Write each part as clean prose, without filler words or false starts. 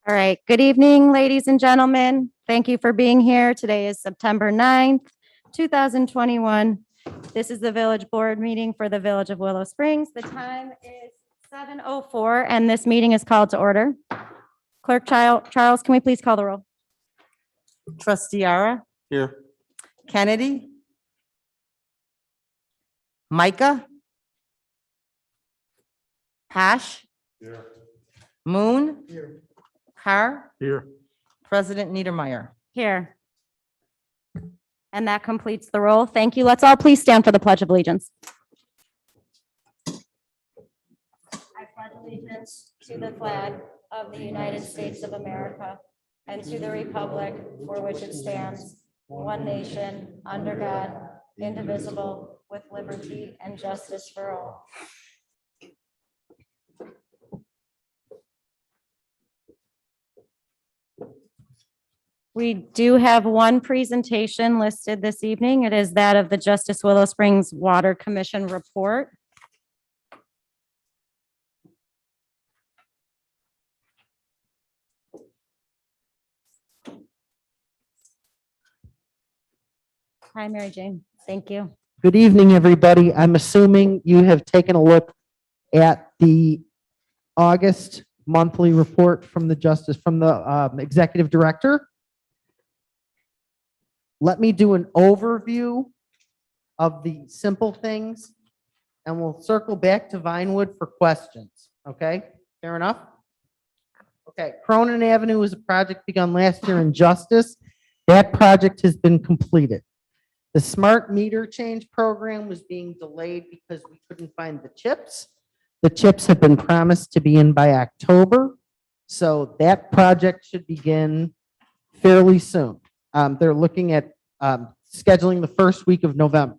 All right. Good evening, ladies and gentlemen. Thank you for being here. Today is September 9th, 2021. This is the village board meeting for the Village of Willow Springs. The time is 7:04 and this meeting is called to order. Clerk Charles, can we please call the roll? Trustee Ara, Here. Kennedy, Micah, Hash, Here. Moon, Here. Carr, Here. President Niedermeyer. Here. And that completes the roll. Thank you. Let's all please stand for the Pledge of Allegiance. I pledge allegiance to the flag of the United States of America and to the republic for which it stands, one nation, under God, indivisible, with liberty and justice for all. We do have one presentation listed this evening. It is that of the Justice Willow Springs Water Commission report. Hi, Mary Jane. Thank you. Good evening, everybody. I'm assuming you have taken a look at the August monthly report from the executive director. Let me do an overview of the simple things, and we'll circle back to Vinewood for questions. Okay, fair enough? Okay, Cronin Avenue is a project begun last year in Justice. That project has been completed. The smart meter change program was being delayed because we couldn't find the chips. The chips have been promised to be in by October, so that project should begin fairly soon. They're looking at scheduling the first week of November.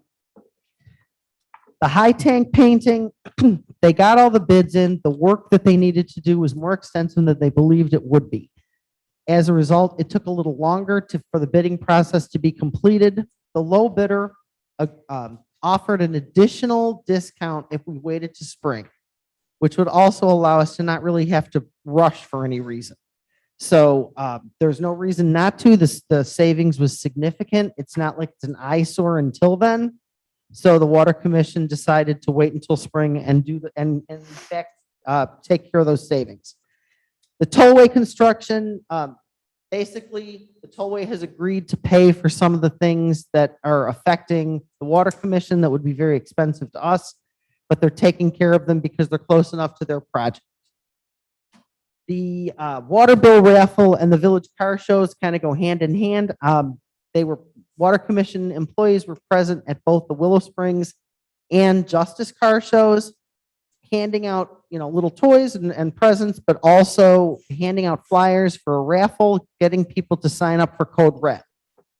The high tank painting, they got all the bids in. The work that they needed to do was more extensive than they believed it would be. As a result, it took a little longer for the bidding process to be completed. The low bidder offered an additional discount if we waited to spring, which would also allow us to not really have to rush for any reason. So there's no reason not to. The savings was significant. It's not like it's an eyesore until then. So the Water Commission decided to wait until spring and in fact take care of those savings. The tollway construction, basically, the tollway has agreed to pay for some of the things that are affecting the Water Commission that would be very expensive to us, but they're taking care of them because they're close enough to their project. The water bill raffle and the village car shows kind of go hand in hand. Water Commission employees were present at both the Willow Springs and Justice car shows, handing out, little toys and presents, but also handing out flyers for a raffle, getting people to sign up for Code Red,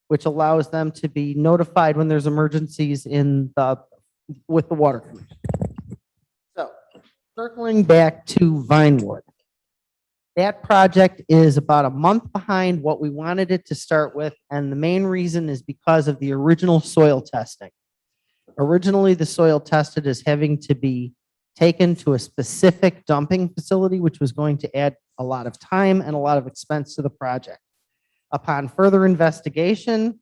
which allows them to be notified when there's emergencies with the Water Commission. So, circling back to Vinewood. That project is about a month behind what we wanted it to start with, and the main reason is because of the original soil testing. Originally, the soil tested as having to be taken to a specific dumping facility, which was going to add a lot of time and a lot of expense to the project. Upon further investigation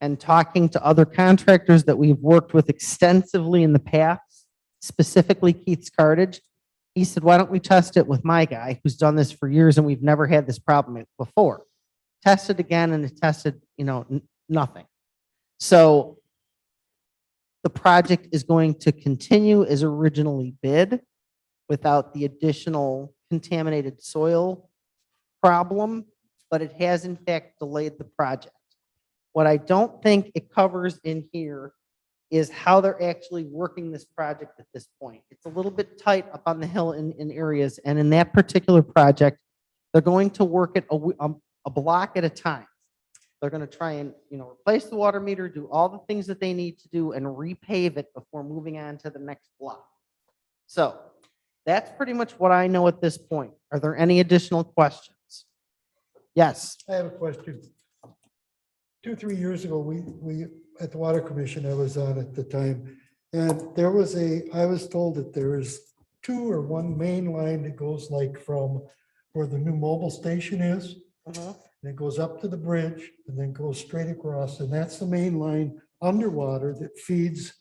and talking to other contractors that we've worked with extensively in the past, specifically Keith's Cartage, he said, why don't we test it with my guy who's done this for years and we've never had this problem before. Test it again and it tested, nothing. So the project is going to continue as originally bid without the additional contaminated soil problem, but it has in fact delayed the project. What I don't think it covers in here is how they're actually working this project at this point. It's a little bit tight up on the hill in areas, and in that particular project, they're going to work it a block at a time. They're going to try and replace the water meter, do all the things that they need to do, and repave it before moving on to the next block. So that's pretty much what I know at this point. Are there any additional questions? Yes. I have a question. 2-3 years ago, we at the Water Commission, I was on at the time, and I was told that there is 2 or 1 main line that goes like from where the new mobile station is. Mhm. And it goes up to the bridge and then goes straight across, and that's the main line underwater that feeds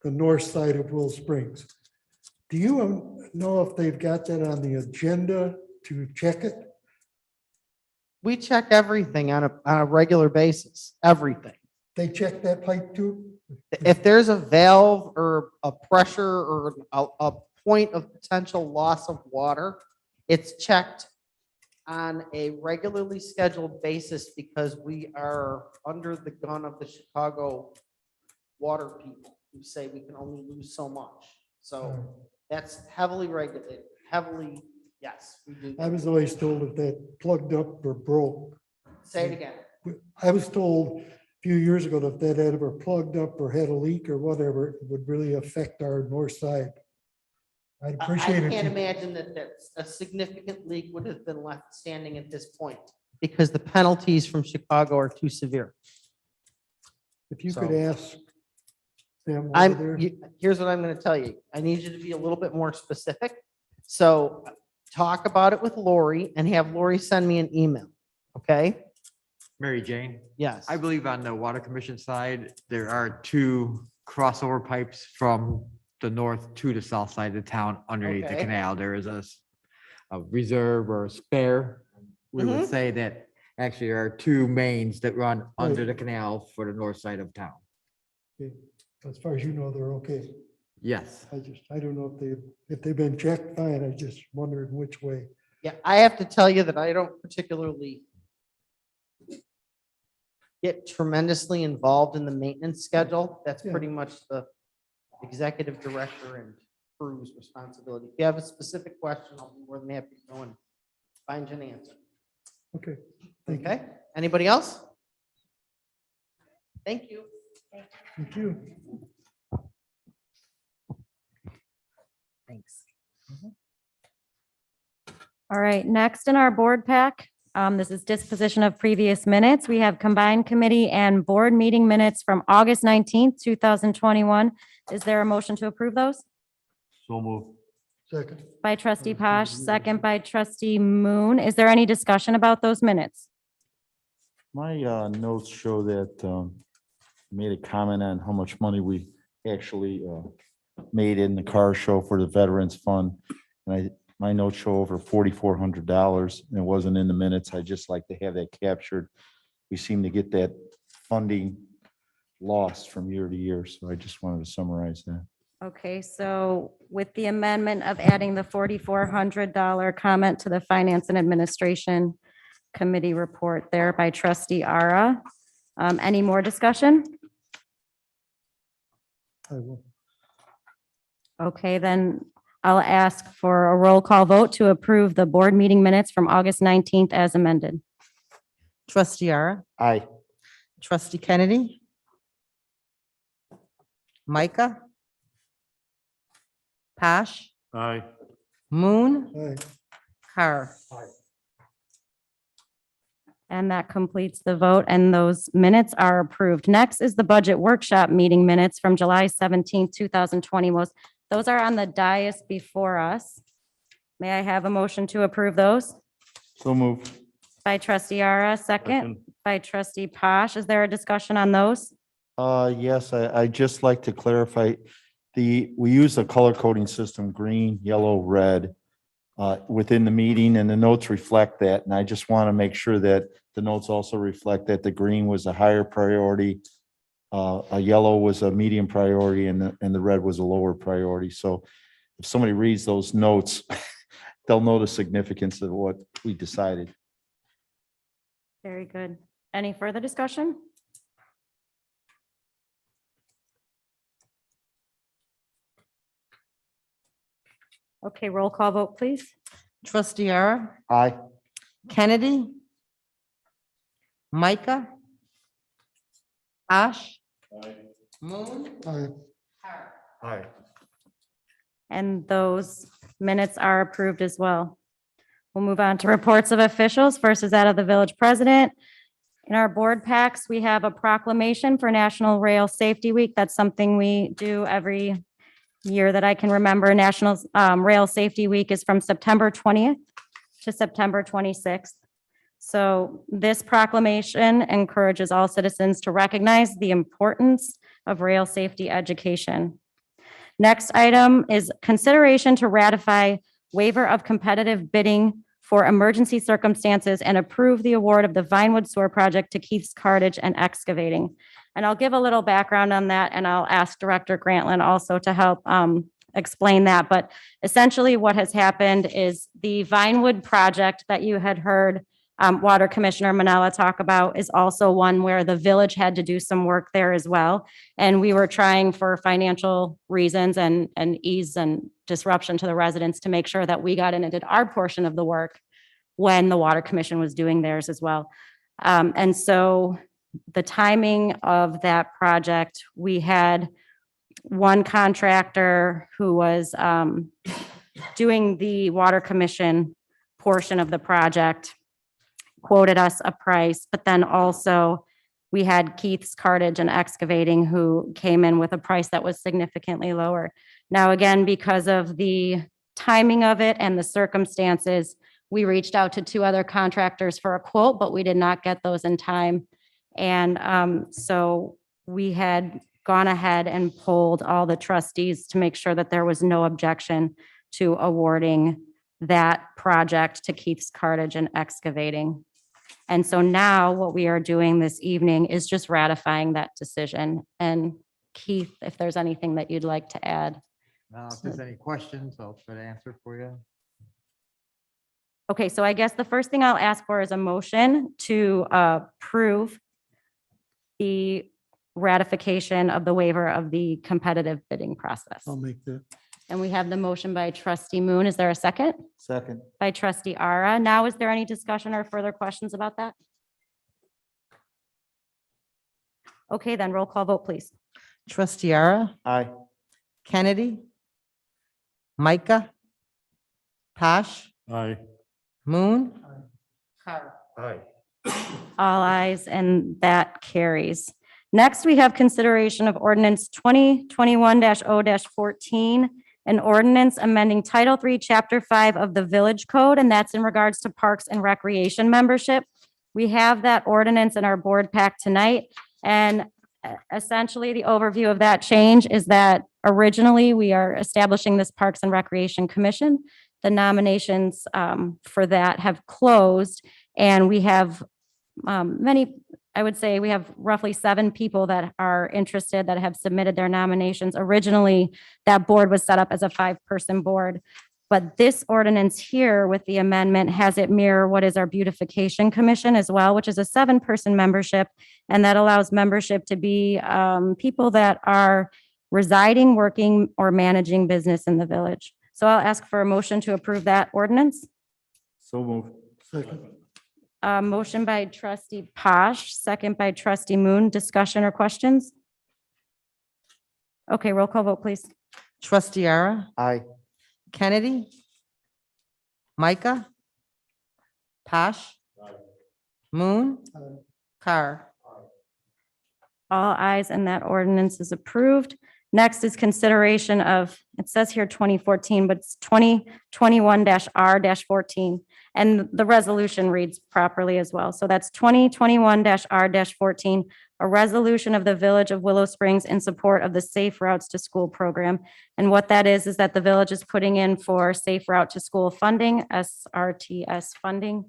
the north side of Willow Springs. Do you know if they've got that on the agenda to check it? We check everything on a regular basis, everything. They check that pipe too? If there's a valve or a pressure or a point of potential loss of water, it's checked on a regularly scheduled basis because we are under the gun of the Chicago water people who say we can only lose so much. So that's heavily regulated, heavily, yes, we do. I was always told if that plugged up or broke. Say it again. I was told a few years ago that if that had ever plugged up or had a leak or whatever, it would really affect our north side. I'd I appreciate it. can't imagine that there's a significant leak would have been left standing at this point because the penalties from Chicago are too severe. If you could So- ask them over there. Here's what I'm going to tell you. I need you to be a little bit more specific. So talk about it with Lori and have Lori send me an email. Okay? Mary Jane, Yes. I believe on the water commission side, there are two crossover pipes from the north to the south side of the town underneath the Okay. canal. There is a reserve or a spare. We Mhm. would say that actually there are two mains that run under the canal for the north side of town. As far as you know, they're okay. Yes. I don't know if they've been checked, fine. I just wondered which way. Yeah, I have to tell you that I don't particularly get tremendously involved in the maintenance schedule. That's Yeah. pretty much the executive director and crew's responsibility. If you have a specific question, I'll be more than happy to go and find you an answer. Okay. Thank you. Okay, anybody else? Thank you. Thank you. Thanks. All right, next in our board pack, this is disposition of previous minutes. We have combined committee and board meeting minutes from August 19th, 2021. Is there a motion to approve those? So move. Second. By trustee Posh, second by trustee Moon. Is there any discussion about those minutes? My notes show that made a comment on how much money we actually made in the car show for the Veterans Fund. And my notes show over $4,400 and it wasn't in the minutes. I just like to have that captured. We seem to get that funding lost from year to year. So I just wanted to summarize that. Okay, so with the amendment of adding the $4,400 comment to the Finance and Administration Committee report there by trustee Ara. Any more discussion? I will. Okay, then I'll ask for a roll call vote to approve the board meeting minutes from August 19th as amended. Trustee Ara, Aye. trustee Kennedy, Micah, Posh, Aye. Moon, Aye. Carr. And that completes the vote, and those minutes are approved. Next is the budget workshop meeting minutes from July 17th, 2020. Those are on the dais before us. May I have a motion to approve those? So move. By trustee Ara, second. By trustee Posh. Is there a discussion on those? Yes, I just like to clarify, we use a color coding system, green, yellow, red, within the meeting, and the notes reflect that. And I just want to make sure that the notes also reflect that the green was a higher priority, a yellow was a medium priority, and the red was a lower priority. So if somebody reads those notes, they'll know the significance of what we decided. Very good. Any further discussion? Okay, roll call vote, please. Trustee Ara, Aye. Kennedy, Micah, Posh, Moon, Aye. Carr. Aye. And those minutes are approved as well. We'll move on to reports of officials. First is that of the village president. In our board packs, we have a proclamation for National Rail Safety Week. That's something we do every year that I can remember. National Rail Safety Week is from September 20th to September 26th. So this proclamation encourages all citizens to recognize the importance of rail safety education. Next item is consideration to ratify waiver of competitive bidding for emergency circumstances and approve the award of the Vinewood Sewer Project to Keith's Cartage and Excavating. And I'll give a little background on that, and I'll ask Director Grantland also to help explain that. But essentially what has happened is the Vinewood project that you had heard Water Commissioner Manella talk about is also one where the village had to do some work there as well. And we were trying for financial reasons and ease and disruption to the residents to make sure that we got in and did our portion of the work when the Water Commission was doing theirs as well. And so the timing of that project, we had one contractor who was doing the Water Commission portion of the project quoted us a price, but then also we had Keith's Cartage and Excavating who came in with a price that was significantly lower. Now, again, because of the timing of it and the circumstances, we reached out to two other contractors for a quote, but we did not get those in time. And so we had gone ahead and polled all the trustees to make sure that there was no objection to awarding that project to Keith's Cartage and Excavating. And so now what we are doing this evening is just ratifying that decision. And Keith, if there's anything that you'd like to add. Now, if there's any questions, I'll try to answer for you. Okay, so I guess the first thing I'll ask for is a motion to approve the ratification of the waiver of the competitive bidding process. I'll make that. And we have the motion by trustee Moon. Is there a second? Second. By trustee Ara. Now, is there any discussion or further questions about that? Okay, then roll call vote, please. Trustee Ara, Aye. Kennedy, Micah, Posh, Aye. Moon, Aye. All ayes, and that carries. Next, we have consideration of ordinance 2021-0-14, an ordinance amending Title III, Chapter 5 of the Village Code, and that's in regards to Parks and Recreation membership. We have that ordinance in our board pack tonight, and essentially the overview of that change is that originally we are establishing this Parks and Recreation Commission. The nominations for that have closed, and we have I would say we have roughly 7 people that are interested that have submitted their nominations. Originally, that board was set up as a 5-person board, but this ordinance here with the amendment has it mirror what is our Beautification Commission as well, which is a 7-person membership, and that allows membership to be people that are residing, working, or managing business in the village. So I'll ask for a motion to approve that ordinance. So moved. Second. Motion by trustee Posh, second by trustee Moon. Discussion or questions? Okay, roll call vote, please. Trustee Ara, Aye. Kennedy, Micah, Posh, Moon, Aye. Carr. All ayes, and that ordinance is approved. Next is consideration of, it says here 2014, but it's 2021-R-14. And the resolution reads properly as well. So that's 2021-R-14, a resolution of the Village of Willow Springs in support of the Safe Routes to School program. And what that is that the village is putting in for Safe Route to School funding, SRTS funding,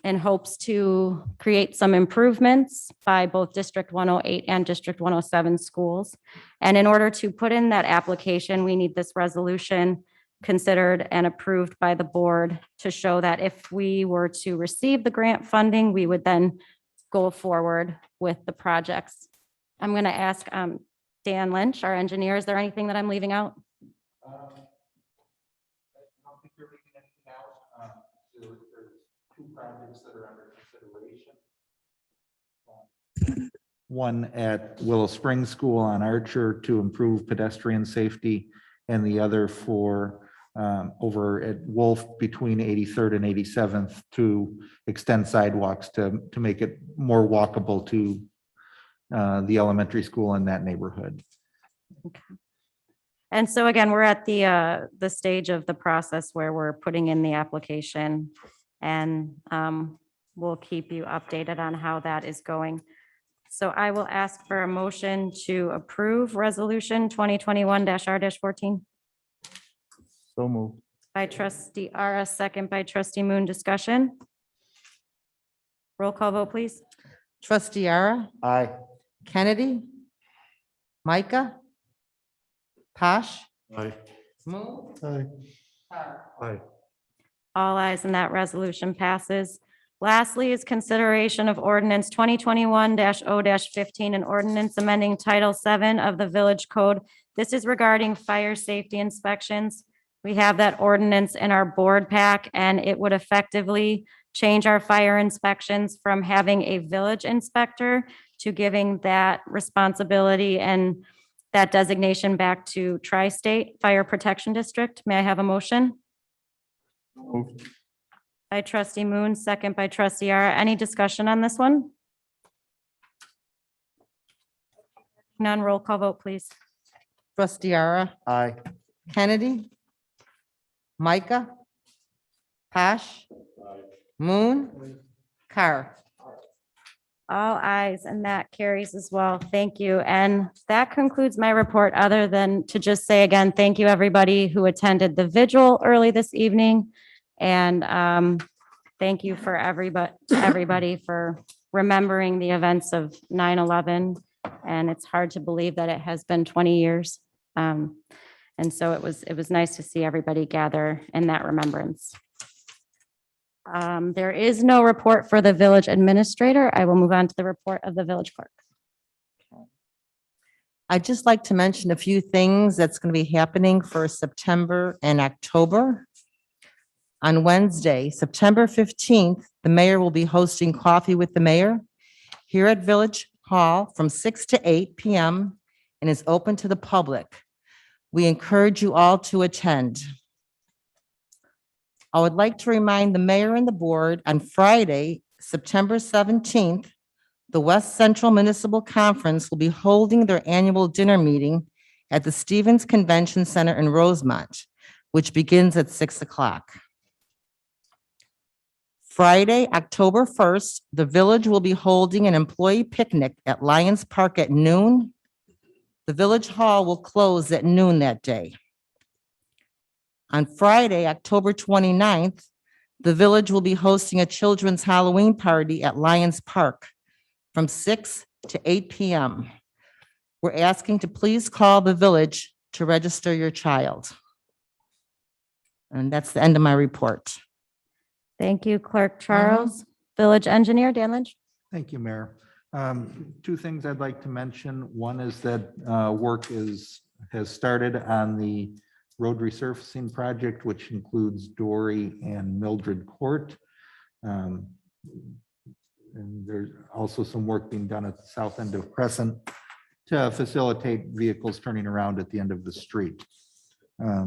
in hopes to create some improvements by both District 108 and District 107 schools. And in order to put in that application, we need this resolution considered and approved by the board to show that if we were to receive the grant funding, we would then go forward with the projects. I'm going to ask Dan Lynch, our engineer, is there anything that I'm leaving out? I don't think you're leaving anything out. There's 2 projects that are under consideration. One at Willow Springs School on Archer to improve pedestrian safety, and the other for over at Wolf between 83rd and 87th to extend sidewalks to make it more walkable to the elementary school in that neighborhood. And so again, we're at the stage of the process where we're putting in the application, and we'll keep you updated on how that is going. So I will ask for a motion to approve Resolution 2021-R-14 So moved. by trustee Ara, second by trustee Moon. Discussion? Roll call vote, please. Trustee Ara, Aye. Kennedy, Micah, Posh, Aye. Moon, Aye. Carr. Aye. All ayes, and that resolution passes. Lastly is consideration of ordinance 2021-0-15, an ordinance amending Title 7 of the Village Code. This is regarding fire safety inspections. We have that ordinance in our board pack, and it would effectively change our fire inspections from having a village inspector to giving that responsibility and that designation back to Tri-State Fire Protection District. May I have a motion? Moved. By trustee Moon, second by trustee Ara. Any discussion on this one? None, roll call vote, please. Trustee Ara, Aye. Kennedy, Micah, Posh, Moon, Carr. All ayes, and that carries as well. Thank you. And that concludes my report, other than to just say again, thank you, everybody who attended the vigil early this evening. And thank you for everybody for remembering the events of 9/11. And it's hard to believe that it has been 20 years. And so it was nice to see everybody gather in that remembrance. There is no report for the village administrator. I will move on to the report of the village clerk. I'd just like to mention a few things that's going to be happening for September and October. On Wednesday, September 15th, the mayor will be hosting Coffee with the Mayor here at Village Hall from 6 to 8 p.m. and is open to the public. We encourage you all to attend. I would like to remind the mayor and the board on Friday, September 17th, the West Central Municipal Conference will be holding their annual dinner meeting at the Stevens Convention Center in Rosemont, which begins at 6 o'clock. Friday, October 1st, the village will be holding an employee picnic at Lions Park at noon. The village hall will close at noon that day. On Friday, October 29th, the village will be hosting a children's Halloween party at Lions Park from 6 to 8 p.m. We're asking to please call the village to register your child. And that's the end of my report. Thank you, Clerk Charles. Village Engineer Dan Lynch. Thank you, Mayor. Two things I'd like to mention. One is that work has started on the road resurfacing project, which includes Dory and Mildred Court. And there's also some work being done at the south end of Crescent to facilitate vehicles turning around at the end of the street.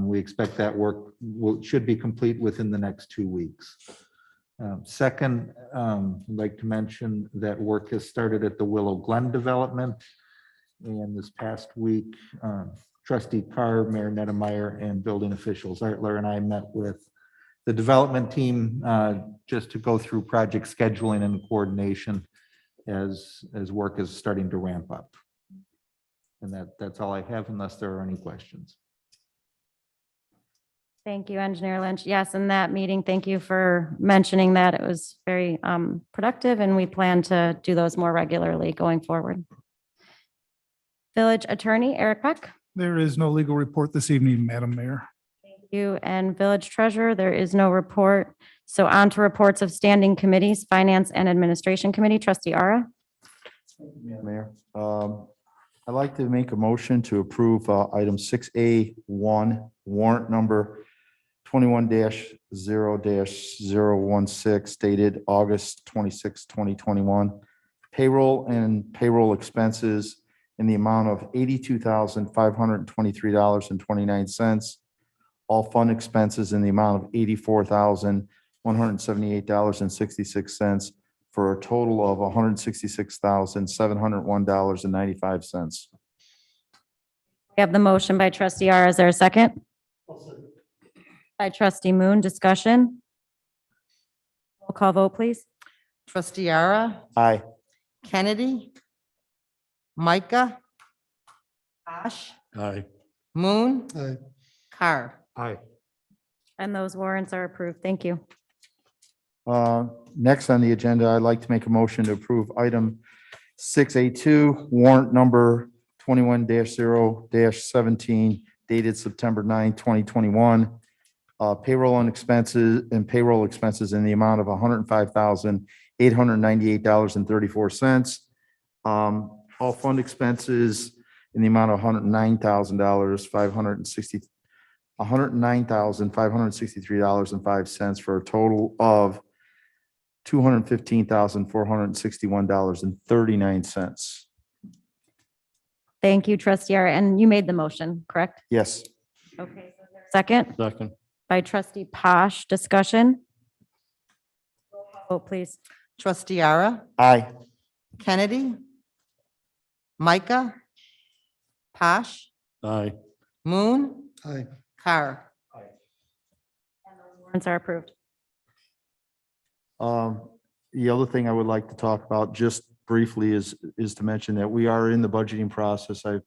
We expect that work should be complete within the next 2 weeks. Second, I'd like to mention that work has started at the Willow Glen development. And this past week, Trustee Carr, Mayor Nettemeyer, and building officials, Artler and I met with the development team just to go through project scheduling and coordination as work is starting to ramp up. And that's all I have unless there are any questions. Thank you, Engineer Lynch. Yes, in that meeting, thank you for mentioning that. It was very productive, and we plan to do those more regularly going forward. Village Attorney Eric Peck. There is no legal report this evening, Madam Mayor. Thank you. And Village Treasurer, there is no report. So on to reports of standing committees, Finance and Administration Committee. Trustee Ara. Mayor, I'd like to make a motion to approve item 6A1, warrant number 21-0-016 dated August 26, 2021. Payroll and payroll expenses in the amount of $82,523.29. All fund expenses in the amount of $84,178.66 for a total of $166,701.95. We have the motion by trustee Yara. Is there a second? By trustee Moon, discussion? Roll call vote, please. Trustee Yara, Aye. Kennedy, Micah, Posh, Aye. Moon, Aye. Carr. Aye. And those warrants are approved. Thank you. Next on the agenda, I'd like to make a motion to approve item 6A2, warrant number 21-0-17 dated September 9, 2021. Payroll and expenses in the amount of $105,898.34. All fund expenses in the amount of $109,563.05 for a total of $215,461.39. Thank you, trustee Yara. And you made the motion, correct? Yes. Okay. So is there a second Second. by trustee Posh, discussion? Roll call vote, please. Trustee Yara, Aye. Kennedy, Micah, Posh, Aye. Moon, Aye. Carr. Warrants are approved. The other thing I would like to talk about just briefly is to mention that we are in the budgeting process. I've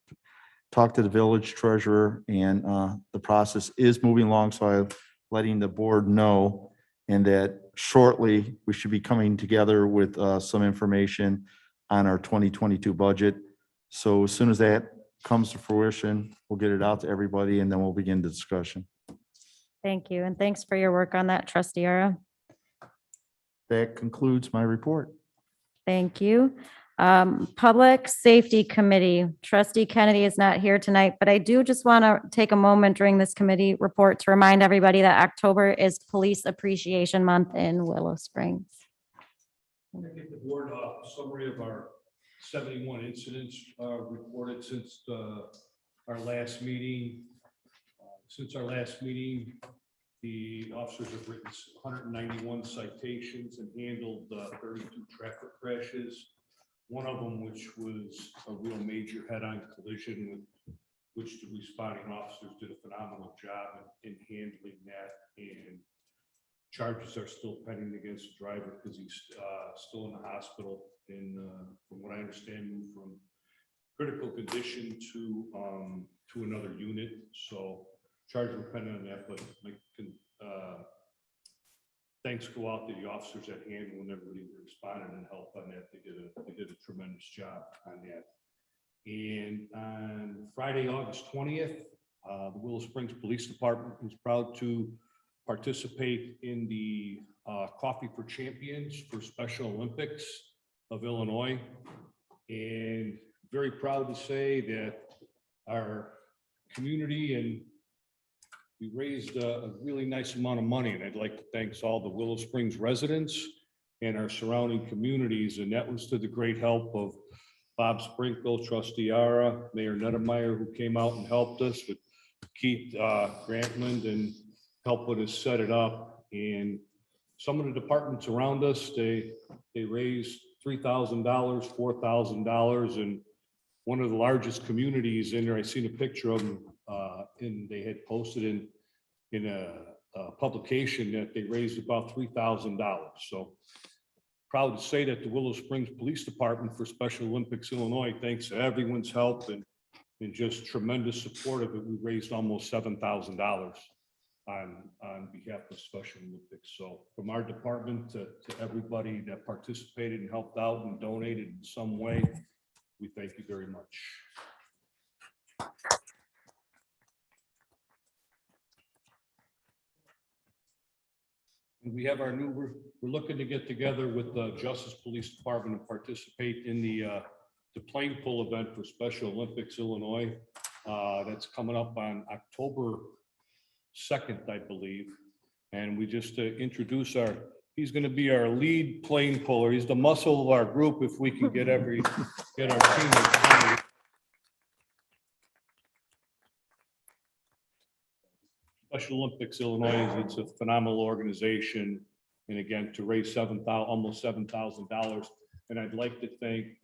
talked to the village treasurer and the process is moving along, so I'm letting the board know, and that shortly we should be coming together with some information on our 2022 budget. So as soon as that comes to fruition, we'll get it out to everybody and then we'll begin the discussion. Thank you. And thanks for your work on that, trustee Yara. That concludes my report. Thank you. Public Safety Committee, trustee Kennedy is not here tonight, but I do just want to take a moment during this committee report to remind everybody that October is Police Appreciation Month in Willow Springs. I give the board a summary of our 71 incidents reported since our last meeting. Since our last meeting, the officers have written 191 citations and handled 32 traffic crashes. One of them, which was a real major head-on collision, with which the responding officers did a phenomenal job in handling that. And charges are still pending against the driver because he's still in the hospital. And from what I understand, moved from critical condition to another unit. So charges were pending on that, but thanks go out to the officers at hand when everybody responded and helped on that. They did a tremendous job on that. And on Friday, August 20th, the Willow Springs Police Department was proud to participate in the Coffee for Champions for Special Olympics of Illinois. And very proud to say that our community, and we raised a really nice amount of money, and I'd like to thank all the Willow Springs residents and our surrounding communities, and that was to the great help of Bob Sprinkle, trustee Yara, Mayor Nettemeyer, who came out and helped us, with Keith Grantland, and helping us set it up. And some of the departments around us, they raised $3,000, $4,000, and one of the largest communities in there, I seen a picture of them, and they had posted in a publication that they raised about $3,000. So proud to say that the Willow Springs Police Department for Special Olympics Illinois, thanks to everyone's help and just tremendous support of it, we raised almost $7,000 on behalf of Special Olympics. So from our department to everybody that participated and helped out and donated in some way, we thank you very much. And we have our new, we're looking to get together with the Justice Police Department and participate in the plane pull event for Special Olympics Illinois. That's coming up on October 2nd, I believe. And we just introduce he's going to be our lead plane puller. He's the muscle of our group if we can get our team. Special Olympics Illinois, it's a phenomenal organization. And again, to raise almost $7,000. And I'd like to thank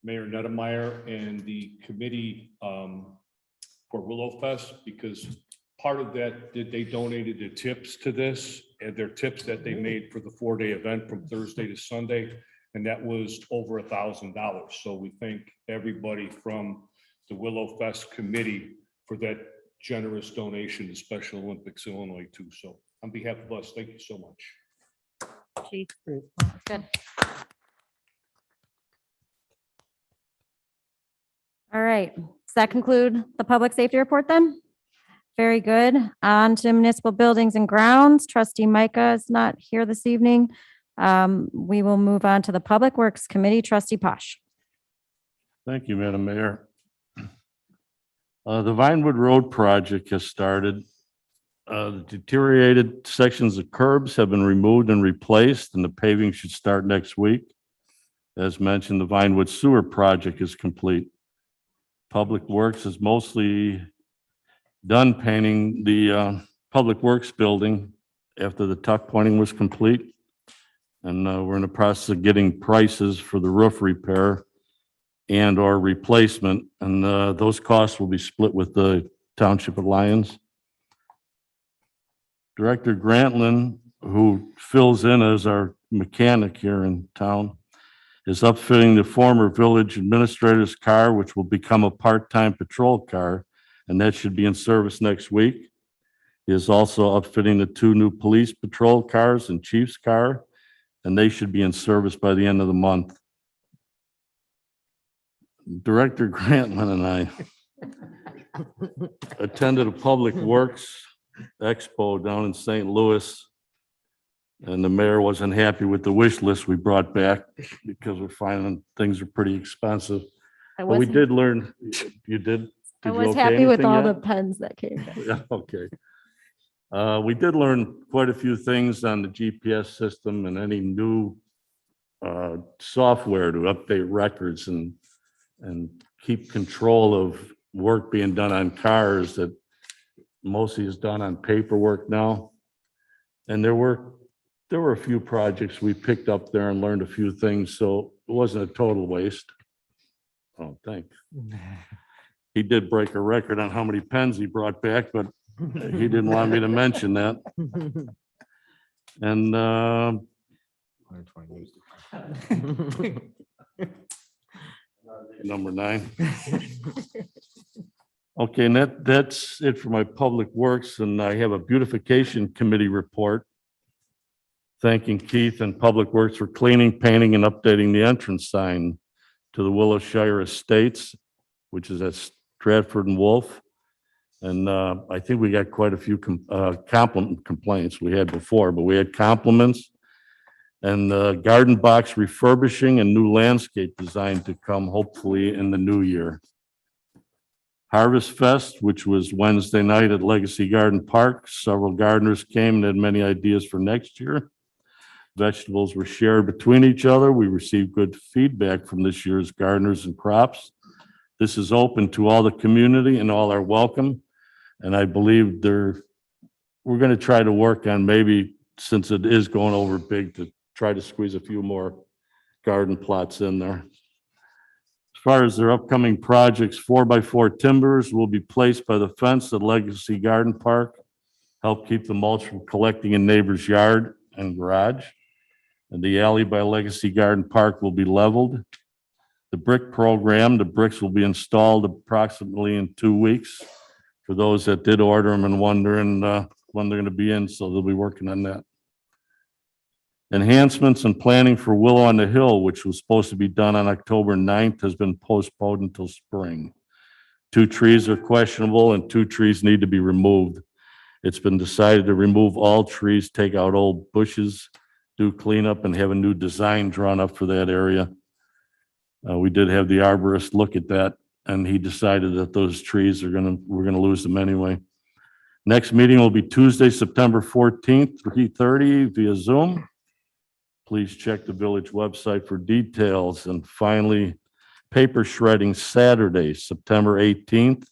Mayor Nettemeyer and the committee for Willow Fest, because part of that, they donated the tips to this, and their tips that they made for the 4-day event from Thursday to Sunday, and that was over $1,000. So we thank everybody from the Willow Fest committee for that generous donation to Special Olympics Illinois too. So on behalf of us, thank you so much. Chief. Great. Good. All right, does that conclude the public safety report then? Very good. On to municipal buildings and grounds. Trustee Micah is not here this evening. We will move on to the Public Works Committee. Trustee Posh. Thank you, Madam Mayor. The Vinewood Road project has started. The deteriorated sections of curbs have been removed and replaced, and the paving should start next week. As mentioned, the Vinewood Sewer project is complete. Public Works is mostly done painting the Public Works building after the tuck pointing was complete. And we're in the process of getting prices for the roof repair and or replacement. And those costs will be split with the Township of Lyons. Director Grantland, who fills in as our mechanic here in town, is upfitting the former village administrator's car, which will become a part-time patrol car, and that should be in service next week. He is also upfitting the 2 new police patrol cars and chief's car, and they should be in service by the end of the month. Director Grantland and I attended a Public Works Expo down in St. Louis, and the mayor wasn't happy with the wish list we brought back because we're finding things are pretty expensive. I But we was, did learn, you did? I did you was okay happy with anything all yet? the pens that came. Yeah, okay. We did learn quite a few things on the GPS system and any new software to update records and keep control of work being done on cars that mostly is done on paperwork now. And there were a few projects we picked up there and learned a few things, so it wasn't a total waste. Oh, thanks. He did break a record on how many pens he brought back, but he didn't want me to mention that. And number 9. Okay, and that's it for my public works, and I have a beautification committee report. Thanking Keith and Public Works for cleaning, painting, and updating the entrance sign to the Willowshire Estates, which is at Stratford and Wolf. And I think we got quite a few compliment complaints we had before, but we had compliments. And the garden box refurbishing and new landscape design to come hopefully in the new year. Harvest Fest, which was Wednesday night at Legacy Garden Park. Several gardeners came and had many ideas for next year. Vegetables were shared between each other. We received good feedback from this year's gardeners and crops. This is open to all the community and all are welcome. And I believe we're going to try to work on maybe, since it is going over big, to try to squeeze a few more garden plots in there. As far as their upcoming projects, 4x4 timbers will be placed by the fence at Legacy Garden Park, help keep the mulch from collecting in neighbors' yard and garage. And the alley by Legacy Garden Park will be leveled. The brick program, the bricks will be installed approximately in 2 weeks for those that did order them and wondering when they're going to be in, so they'll be working on that. Enhancements and planning for Willow on the Hill, which was supposed to be done on October 9th, has been postponed until spring. 2 trees are questionable and 2 trees need to be removed. It's been decided to remove all trees, take out old bushes, do cleanup, and have a new design drawn up for that area. We did have the arborist look at that, and he decided that those trees we're gonna lose them anyway. Next meeting will be Tuesday, September 14th, 3:30 via Zoom. Please check the village website for details. And finally, paper shredding Saturday, September 18th,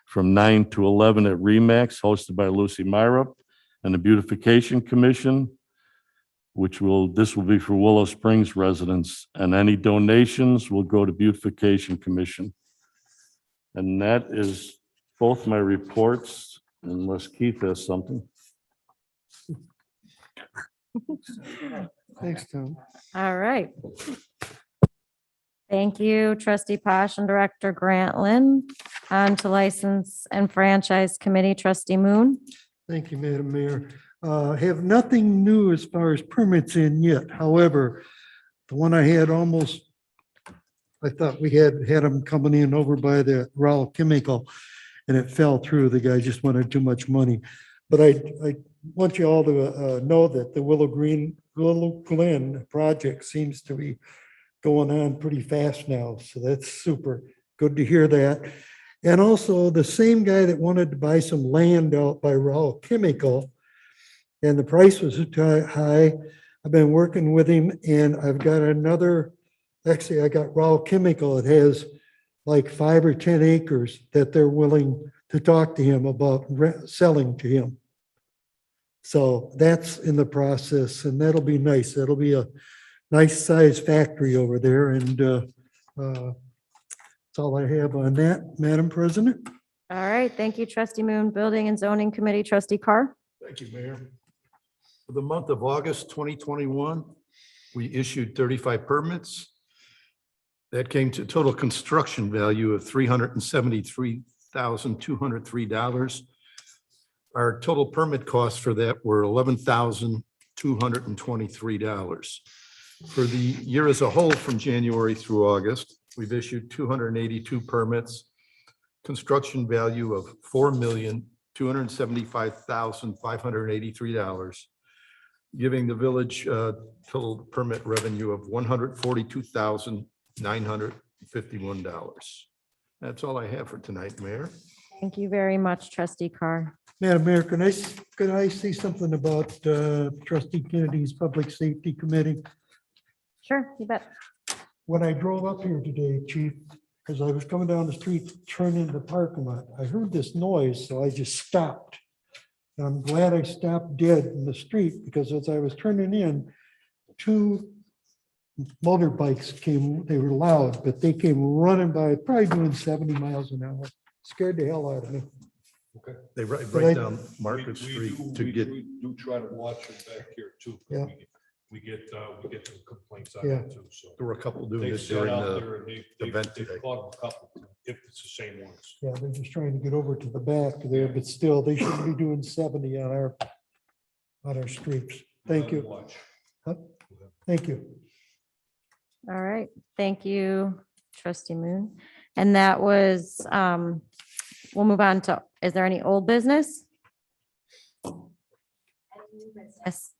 from 9 to 11 at Remax, hosted by Lucy Myrup and the Beautification Commission, this will be for Willow Springs residents, and any donations will go to Beautification Commission. And that is both my reports unless Keith has something. Thanks, Tom. All right. Thank you, trustee Posh and Director Grantland. On to License and Franchise Committee, trustee Moon. Thank you, Madam Mayor. Have nothing new as far as permits in yet. However, the one I had I thought we had them coming in over by the Raw Chemical and it fell through. The guy just wanted too much money. But I want you all to know that the Willow Glen project seems to be going on pretty fast now. So that's super good to hear that. And also the same guy that wanted to buy some land out by Raw Chemical and the price was too high. I've been working with him and I've got actually I got Raw Chemical. It has like 5 or 10 acres that they're willing to talk to him about selling to him. So that's in the process and that'll be nice. That'll be a nice sized factory over there. And that's all I have on that, Madam President. All right, thank you, trustee Moon. Building and Zoning Committee, trustee Carr. Thank you, Mayor. For the month of August 2021, we issued 35 permits. That came to a total construction value of $373,203. Our total permit costs for that were $11,223. For the year as a whole, from January through August, we've issued 282 permits, construction value of $4,275,583, giving the village total permit revenue of $142,951. That's all I have for tonight, Mayor. Thank you very much, trustee Carr. Madam Mayor, can I say something about trustee Kennedy's Public Safety Committee? Sure, you bet. When I drove up here today, Chief, because I was coming down the street, turning into the parking lot, I heard this noise, so I just stopped. And I'm glad I stopped dead in the street because as I was turning in, 2 motorbikes came, they were loud, but they came running by, probably doing 70 miles an hour. Scared the hell out of me. They But I- right down Market Street to get, We do try to watch them back here too. Yeah. We get some complaints on Yeah. that too, so. there were a couple doing They've it sat during out the there and event they've today. caught a couple, if it's the same ones. Yeah, they're just trying to get over to the back there, but still, they shouldn't be doing 70 on our streets. Thank you. Watch. Huh? Thank you. All right, thank you, trustee Moon. And that was, we'll move on to, is there any old business? Yes.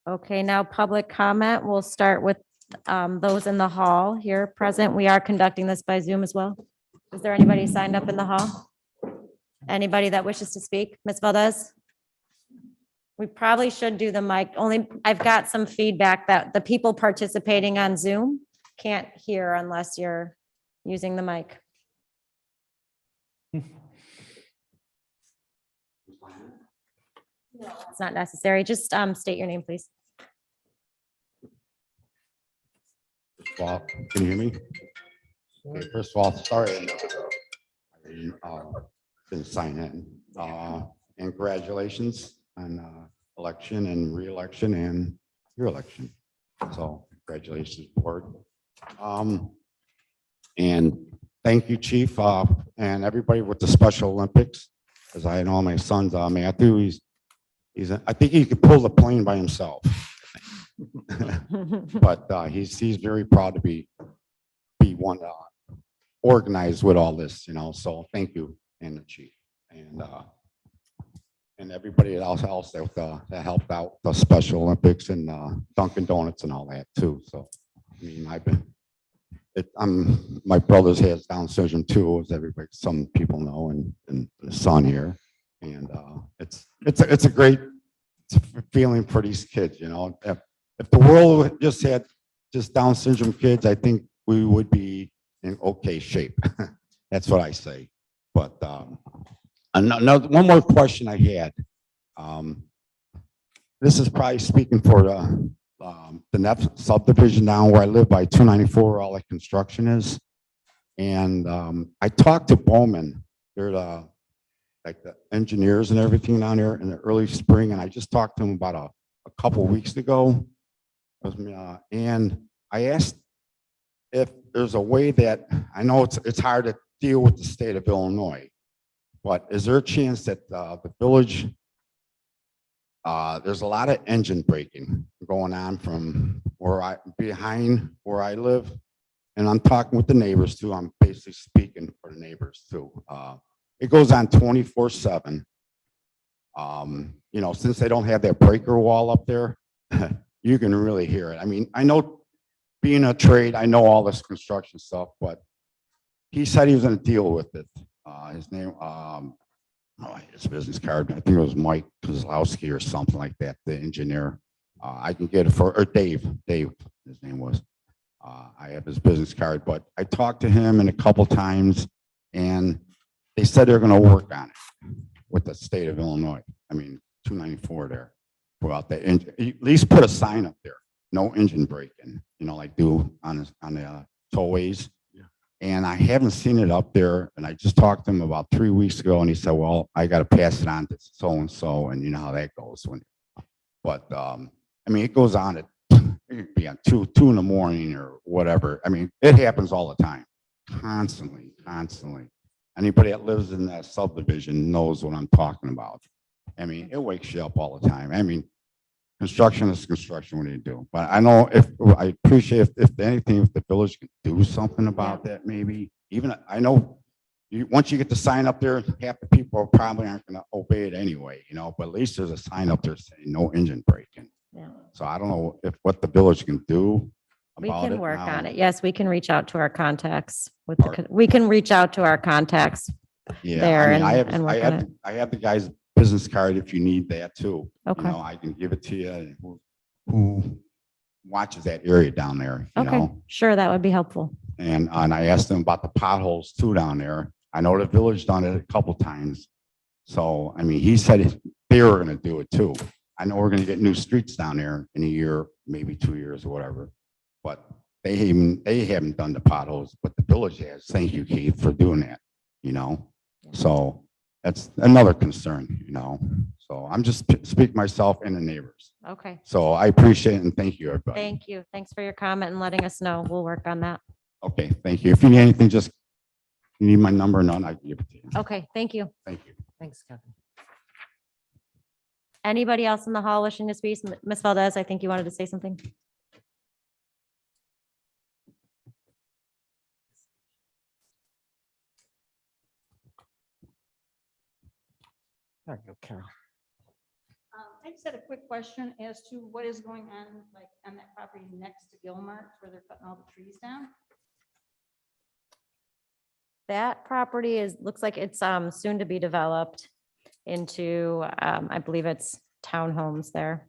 Okay, now public comment. We'll start with those in the hall here present. We are conducting this by Zoom as well. Is there anybody signed up in the hall? Anybody that wishes to speak? Ms. Valdez? We probably should do the mic, only I've got some feedback that the people participating on Zoom can't hear unless you're using the mic. No, it's not necessary. Just state your name, please. Well, can you hear me? Okay, first of all, sorry. I didn't sign in. And congratulations on election and re-election and your election. So congratulations, board. And thank you, Chief, and everybody with the Special Olympics. As I know my son's Matthew, I think he could pull the plane by himself. But he's very proud to be one organized with all this, so thank you, and the chief and everybody else that helped out the Special Olympics and Dunkin' Donuts and all that too. So I mean, my brother's has Down syndrome too, as some people know, and the son here, and it's a great feeling for these kids, If the world just had just Down syndrome kids, I think we would be in okay shape. That's what I say. But one more question I had. This is probably speaking for the next subdivision down where I live by 294, where all that construction is. And I talked to Bowman they're the, like the engineers and everything down there in the early spring. And I just talked to them about a couple weeks ago. And I asked if there's a way that, I know it's hard to deal with the state of Illinois, but is there a chance that the village, there's a lot of engine braking going on from behind where I live. And I'm talking with the neighbors too. I'm basically speaking for the neighbors too. It goes on 24/7. You know, since they don't have that breaker wall up there, you can really hear it. I mean, I know being a trade, I know all this construction stuff, but he said he was going to deal with it. His name, his business card, I think it was Mike Kozlowski or something like that, the engineer. I can get it for, or Dave, his name was. I have his business card, but I talked to him in a couple times and they said they're going to work on it with the state of Illinois. I mean, 294 there. About that, at least put a sign up there, no engine braking, you know, like do on the tollways. And I haven't seen it up there. And I just talked to him about 3 weeks ago and he said, well, I got to pass it on to so-and-so. And you know how that goes but I mean, it goes on at, it could be on two in the morning or whatever. I mean, it happens all the time, constantly. Anybody that lives in that subdivision knows what I'm talking about. I mean, it wakes you up all the time. I mean, construction is construction when you do. But I know I appreciate if anything, if the village could do something about that, maybe. Even, I know, once you get the sign up there, half the people probably aren't going to obey it anyway, you know, but at least there's a sign up there saying no engine braking. Yeah. So I don't know what the village can do We about it. can work now. on it. Yes, we can reach out to our contacts with Pardon? we can reach out to our contacts. Yeah, there I mean, and work on it. I have the guy's business card if you need that too. Okay. You know, I can give it to you. Who watches that area down there, you Okay, know? sure, that would be helpful. And I asked them about the potholes too down there. I know the village done it a couple times. So, I mean, he said they were gonna do it too. I know we're gonna get new streets down there in a year, maybe 2 years or whatever. But they haven't done the potholes, but the village has. Thank you, Keith, for doing that, you know? So that's another concern, you know? So I'm just speaking myself and the neighbors. Okay, So I appreciate it and thank you, everybody. thank you. Thanks for your comment and letting us know. We'll work on that. Okay, thank you. If you need anything, just, you need my number or none, I can give it to you. Okay, thank you. Thank you. Thanks, Kevin. Anybody else in the hall wishing to speak? Ms. Valdez, I think you wanted to say something. There you go, Carol. I just had a quick question as to what is going on, like, on that property next to Gilmart, where they're cutting all the trees down. That property looks like it's soon to be developed into, I believe it's townhomes there.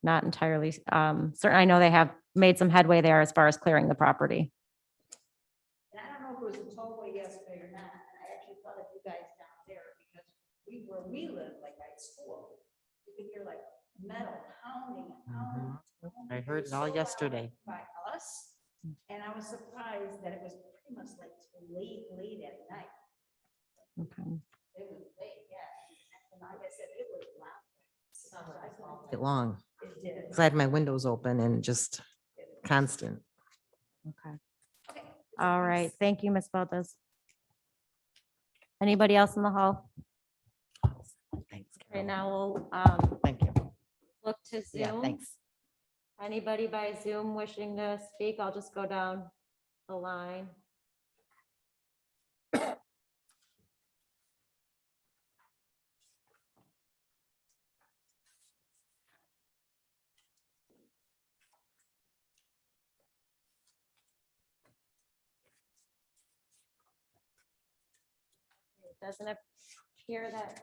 Not entirely, certain. I know they have made some headway there as far as clearing the property. And I don't know if it was a tollway yesterday or not, and I actually thought of you guys down there, because where we live, like at school, you could hear like metal pounding. I heard it all yesterday. By us, and I was surprised that it was pretty much like late at night. Okay. It was late, yeah. And like I said, it was loud. So I thought It long, it did. because I had my windows open and just constant. Okay. All right. Thank you, Ms. Valdez. Anybody else in the hall? Thanks. Okay, now we'll Thank you. look to Yeah, Zoom. thanks. Anybody by Zoom wishing to speak? I'll just go down the line. It doesn't appear that.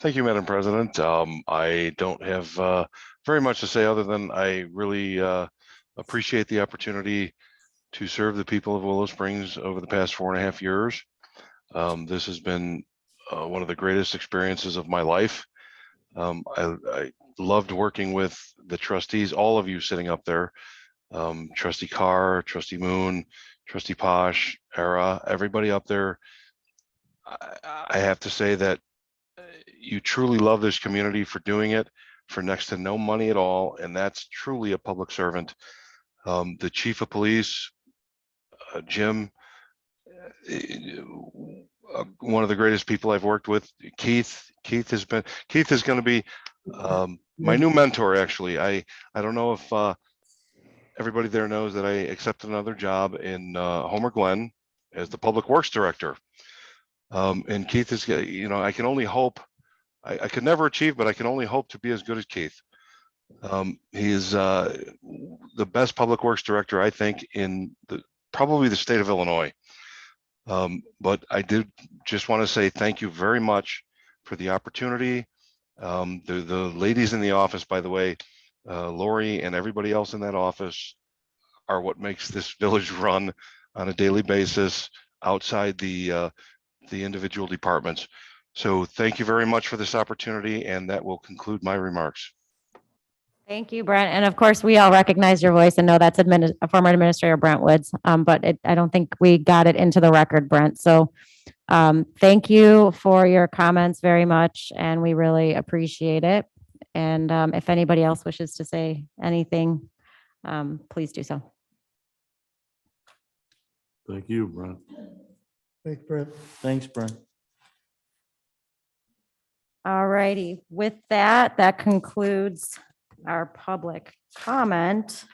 Thank you, Madam President. I don't have very much to say other than I really appreciate the opportunity to serve the people of Willow Springs over the past 4.5 years. This has been one of the greatest experiences of my life. I loved working with the trustees, all of you sitting up there. Trustee Carr, Trustee Moon, Trustee Posh, Era, everybody up there. I have to say that you truly love this community for doing it for next to no money at all, and that's truly a public servant. The chief of police, Jim, one of the greatest people I've worked with. Keith is going to be my new mentor. Actually, I don't know if everybody there knows that I accepted another job in Homer Glen as the public works director. And Keith is, I can only hope. I could never achieve, but I can only hope to be as good as Keith. He is the best public works director, I think, in probably the state of Illinois. But I did just want to say thank you very much for the opportunity. The ladies in the office, by the way, Lori and everybody else in that office are what makes this village run on a daily basis outside the individual departments. So thank you very much for this opportunity, and that will conclude my remarks. Thank you, Brent. And of course, we all recognize your voice and know that's former Administrator Brent Woods. But I don't think we got it into the record, Brent. So thank you for your comments very much, and we really appreciate it. And if anybody else wishes to say anything, please do so. Thank you, Brent. Thanks, Brent. Thanks, Brent. All righty. With that, that concludes our public comment.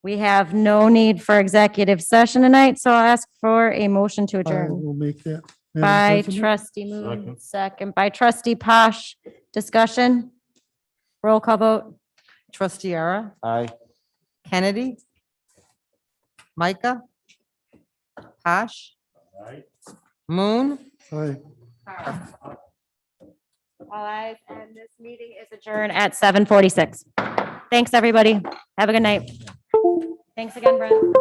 We have no need for executive session tonight, so I'll ask for a motion to I adjourn. will make that. Madam By President. trustee Moon, Second. second by trustee Posh. Discussion? Roll call vote. Trustee Ara, Aye. Kennedy, Micah, Posh, Moon, Aye. All ayes, and this meeting is adjourned at 7:46. Thanks, everybody. Have a good night. Thanks again, Brent.